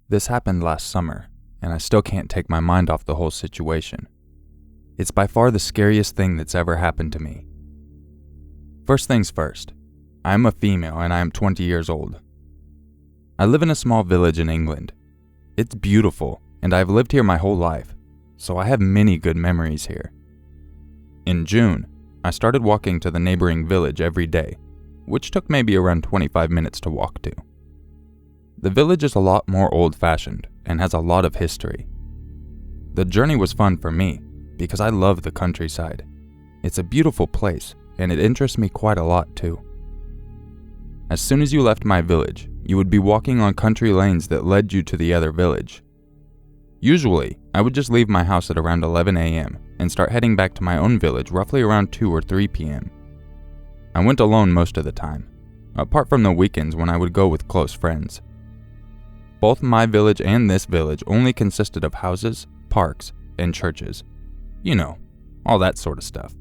This happened last summer, and I still can't take my mind off the whole situation. It's by far the scariest thing that's ever happened to me. First things first, I am a female and I am 20 years old. I live in a small village in England. It's beautiful, and I've lived here my whole life, so I have many good memories here. In June, I started walking to the neighboring village every day, which took maybe around 25 minutes to walk to. The village is a lot more old-fashioned and has a lot of history. The journey was fun for me because I love the countryside. It's a beautiful place, and it interests me quite a lot too. As soon as you left my village, you would be walking on country lanes that led you to the other village. Usually, I would just leave my house at around 11 a.m. and start heading back to my own village roughly around 2 or 3 p.m. I went alone most of the time, apart from the weekends when I would go with close friends. Both my village and this village only consisted of houses, parks, and churches. You know, all that sort of stuff.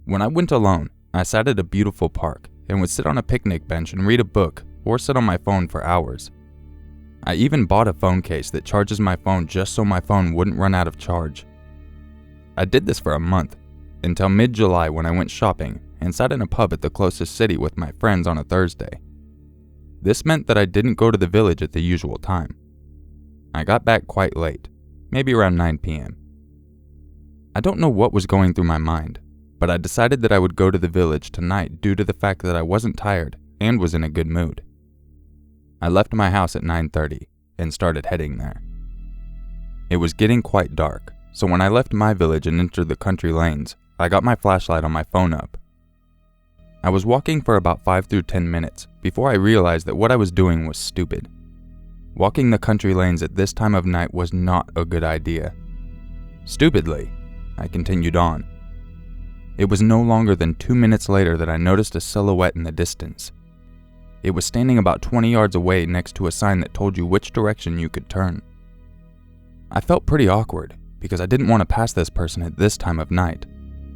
When I went alone, I sat at a beautiful park and would sit on a picnic bench and read a book or sit on my phone for hours. I even bought a phone case that charges my phone just so my phone wouldn't run out of charge. I did this for a month, until mid-July when I went shopping and sat in a pub at the closest city with my friends on a Thursday. This meant that I didn't go to the village at the usual time. I got back quite late, maybe around 9 p.m. I don't know what was going through my mind, but I decided that I would go to the village tonight due to the fact that I wasn't tired and was in a good mood. I left my house at 9:30 and started heading there. It was getting quite dark, so when I left my village and entered the country lanes, I got my flashlight on my phone up. I was walking for about 5 through 10 minutes before I realized that what I was doing was stupid. Walking the country lanes at this time of night was not a good idea. Stupidly, I continued on. It was no longer than 2 minutes later that I noticed a silhouette in the distance. It was standing about 20 yards away next to a sign that told you which direction you could turn. I felt pretty awkward because I didn't want to pass this person at this time of night,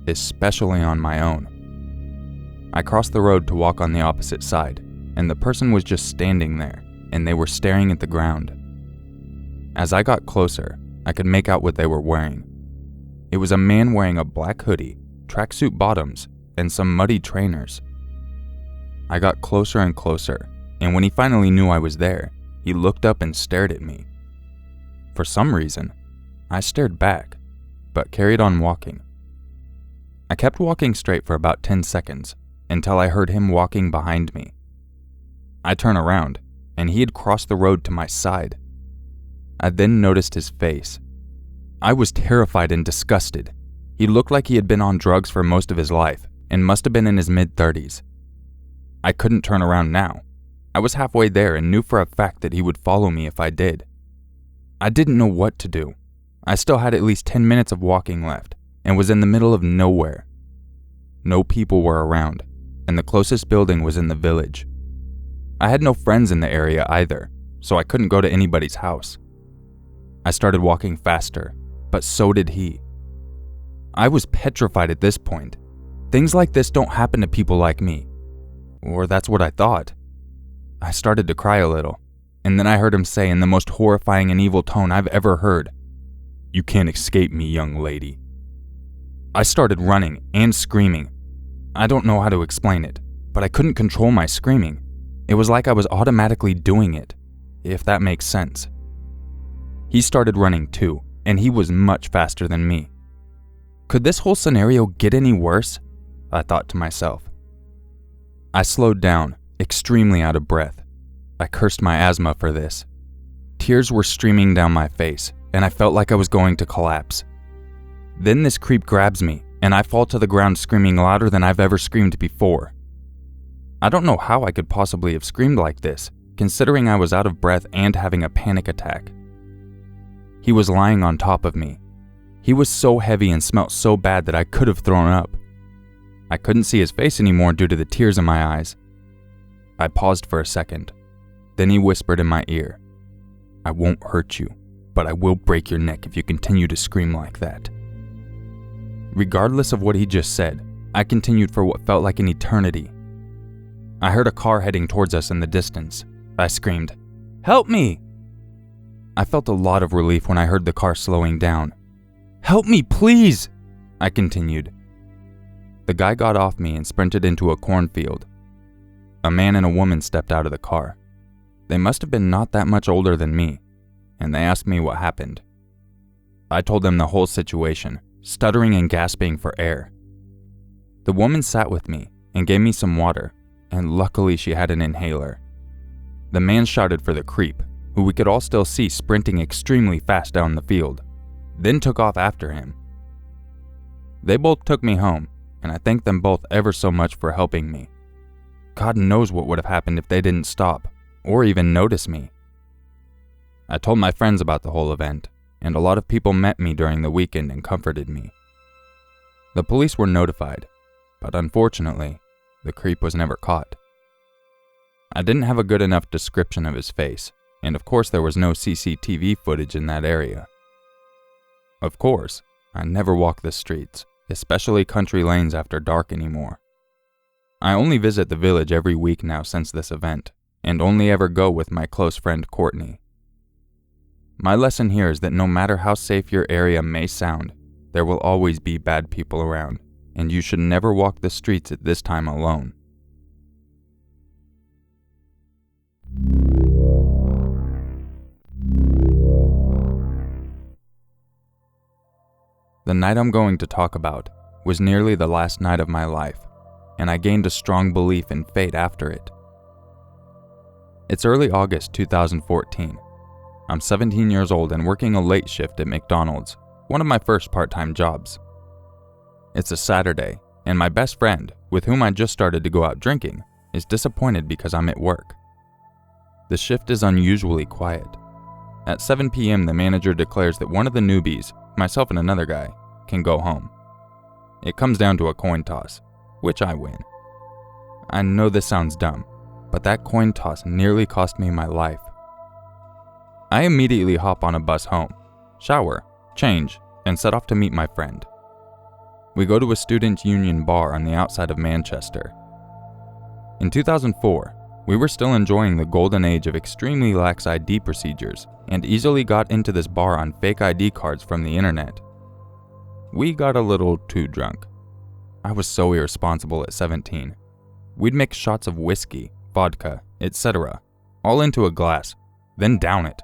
especially on my own. I crossed the road to walk on the opposite side, and the person was just standing there, and they were staring at the ground. As I got closer, I could make out what they were wearing. It was a man wearing a black hoodie, tracksuit bottoms, and some muddy trainers. I got closer and closer, and when he finally knew I was there, he looked up and stared at me. For some reason, I stared back, but carried on walking. I kept walking straight for about 10 seconds, until I heard him walking behind me. I turned around, and he had crossed the road to my side. I then noticed his face. I was terrified and disgusted. He looked like he had been on drugs for most of his life, and must have been in his mid-30s. I couldn't turn around now. I was halfway there and knew for a fact that he would follow me if I did. I didn't know what to do. I still had at least 10 minutes of walking left, and was in the middle of nowhere. No people were around, and the closest building was in the village. I had no friends in the area either, so I couldn't go to anybody's house. I started walking faster, but so did he. I was petrified at this point. Things like this don't happen to people like me. Or that's what I thought. I started to cry a little, and then I heard him say in the most horrifying and evil tone I've ever heard, "You can't escape me, young lady." I started running and screaming. I don't know how to explain it, but I couldn't control my screaming. It was like I was automatically doing it, if that makes sense. He started running too, and he was much faster than me. Could this whole scenario get any worse? I thought to myself. I slowed down, extremely out of breath. I cursed my asthma for this. Tears were streaming down my face, and I felt like I was going to collapse. Then this creep grabs me, and I fall to the ground screaming louder than I've ever screamed before. I don't know how I could possibly have screamed like this, considering I was out of breath and having a panic attack. He was lying on top of me. He was so heavy and smelt so bad that I could have thrown up. I couldn't see his face anymore due to the tears in my eyes. I paused for a second. Then he whispered in my ear, "I won't hurt you, but I will break your neck if you continue to scream like that." Regardless of what he just said, I continued for what felt like an eternity. I heard a car heading towards us in the distance. I screamed, "Help me!" I felt a lot of relief when I heard the car slowing down. "Help me, please!" I continued. The guy got off me and sprinted into a cornfield. A man and a woman stepped out of the car. They must have been not that much older than me, and they asked me what happened. I told them the whole situation, stuttering and gasping for air. The woman sat with me and gave me some water, and luckily she had an inhaler. The man shouted for the creep, who we could all still see sprinting extremely fast down the field, then took off after him. They both took me home, and I thank them both ever so much for helping me. God knows what would have happened if they didn't stop, or even notice me. I told my friends about the whole event, and a lot of people met me during the weekend and comforted me. The police were notified, but unfortunately, the creep was never caught. I didn't have a good enough description of his face, and of course there was no CCTV footage in that area. Of course, I never walk the streets, especially country lanes after dark anymore. I only visit the village every week now since this event, and only ever go with my close friend Courtney. My lesson here is that no matter how safe your area may sound, there will always be bad people around, and you should never walk the streets at this time alone. The night I'm going to talk about was nearly the last night of my life, and I gained a strong belief in fate after it. It's early August 2014. I'm 17 years old and working a late shift at McDonald's, one of my first part-time jobs. It's a Saturday, and my best friend, with whom I just started to go out drinking, is disappointed because I'm at work. The shift is unusually quiet. At 7 p.m., the manager declares that one of the newbies, myself and another guy, can go home. It comes down to a coin toss, which I win. I know this sounds dumb, but that coin toss nearly cost me my life. I immediately hop on a bus home, shower, change, and set off to meet my friend. We go to a student union bar on the outside of Manchester. In 2004, we were still enjoying the golden age of extremely lax ID procedures and easily got into this bar on fake ID cards from the internet. We got a little too drunk. I was so irresponsible at 17. We'd mix shots of whiskey, vodka, etc., all into a glass, then down it.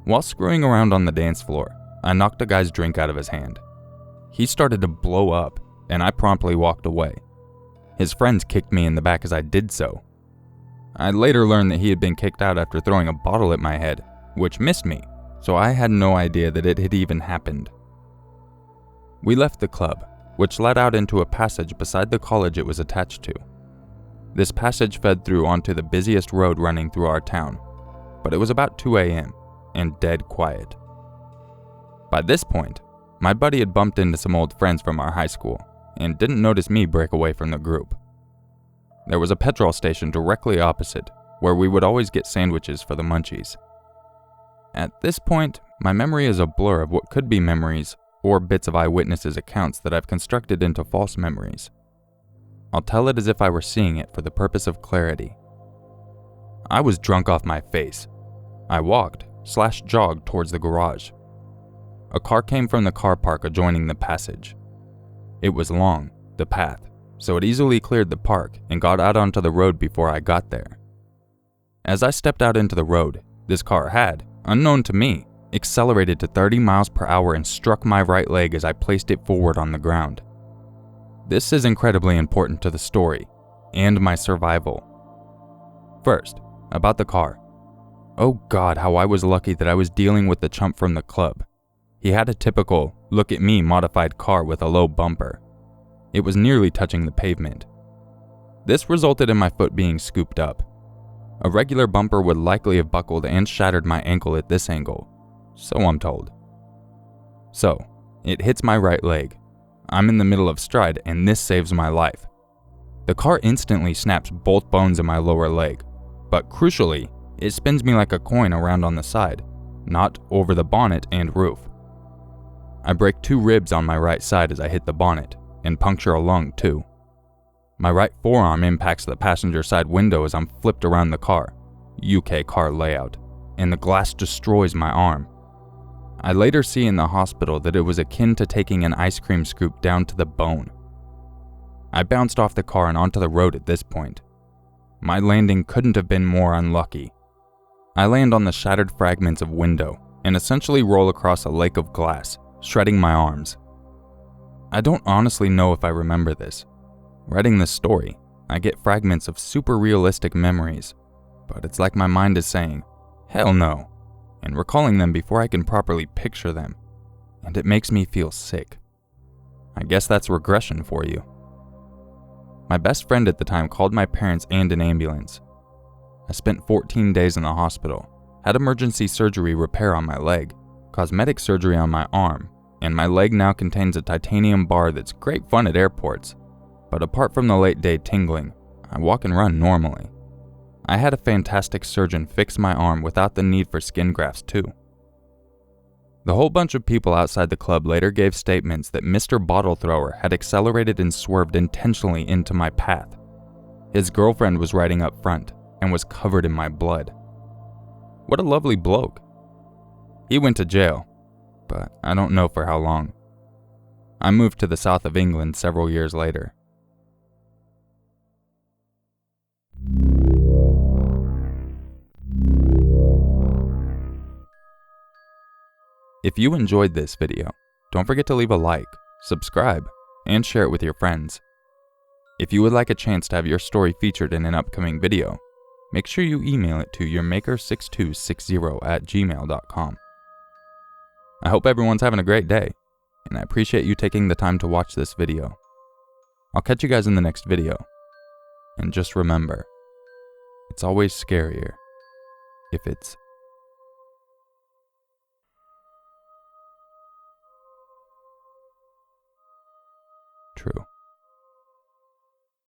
While screwing around on the dance floor, I knocked a guy's drink out of his hand. He started to blow up, and I promptly walked away. His friends kicked me in the back as I did so. I later learned that he had been kicked out after throwing a bottle at my head, which missed me, so I had no idea that it had even happened. We left the club, which led out into a passage beside the college it was attached to. This passage fed through onto the busiest road running through our town, but it was about 2 a.m. and dead quiet. By this point, my buddy had bumped into some old friends from our high school and didn't notice me break away from the group. There was a petrol station directly opposite, where we would always get sandwiches for the munchies. At this point, my memory is a blur of what could be memories or bits of eyewitnesses' accounts that I've constructed into false memories. I'll tell it as if I were seeing it for the purpose of clarity. I was drunk off my face. I walked/jogged towards the garage. A car came from the car park adjoining the passage. It was long, the path, so it easily cleared the park and got out onto the road before I got there. As I stepped out into the road, this car had, unknown to me, accelerated to 30 miles per hour and struck my right leg as I placed it forward on the ground. This is incredibly important to the story and my survival. First, about the car. Oh God, how I was lucky that I was dealing with the chump from the club. He had a typical, look-at-me modified car with a low bumper. It was nearly touching the pavement. This resulted in my foot being scooped up. A regular bumper would likely have buckled and shattered my ankle at this angle, so I'm told. So, it hits my right leg. I'm in the middle of stride and this saves my life. The car instantly snaps both bones in my lower leg, but crucially, it spins me like a coin around on the side, not over the bonnet and roof. I break 2 ribs on my right side as I hit the bonnet, and puncture a lung too. My right forearm impacts the passenger side window as I'm flipped around the car, UK car layout, and the glass destroys my arm. I later see in the hospital that it was akin to taking an ice cream scoop down to the bone. I bounced off the car and onto the road at this point. My landing couldn't have been more unlucky. I land on the shattered fragments of window and essentially roll across a lake of glass, shredding my arms. I don't honestly know if I remember this. Writing this story, I get fragments of super realistic memories, but it's like my mind is saying, hell no, and recalling them before I can properly picture them, and it makes me feel sick. I guess that's regression for you. My best friend at the time called my parents and an ambulance. I spent 14 days in the hospital, had emergency surgery repair on my leg, cosmetic surgery on my arm, and my leg now contains a titanium bar that's great fun at airports. But apart from the late day tingling, I walk and run normally. I had a fantastic surgeon fix my arm without the need for skin grafts too. The whole bunch of people outside the club later gave statements that Mr. Bottle Thrower had accelerated and swerved intentionally into my path. His girlfriend was riding up front and was covered in my blood. What a lovely bloke. He went to jail, but I don't know for how long. I moved to the south of England several years later. If you enjoyed this video, don't forget to leave a like, subscribe, and share it with your friends. If you would like a chance to have your story featured in an upcoming video, make sure you email it to urmaker6260@gmail.com. I hope everyone's having a great day, and I appreciate you taking the time to watch this video. I'll catch you guys in the next video, and just remember, it's always scarier if it's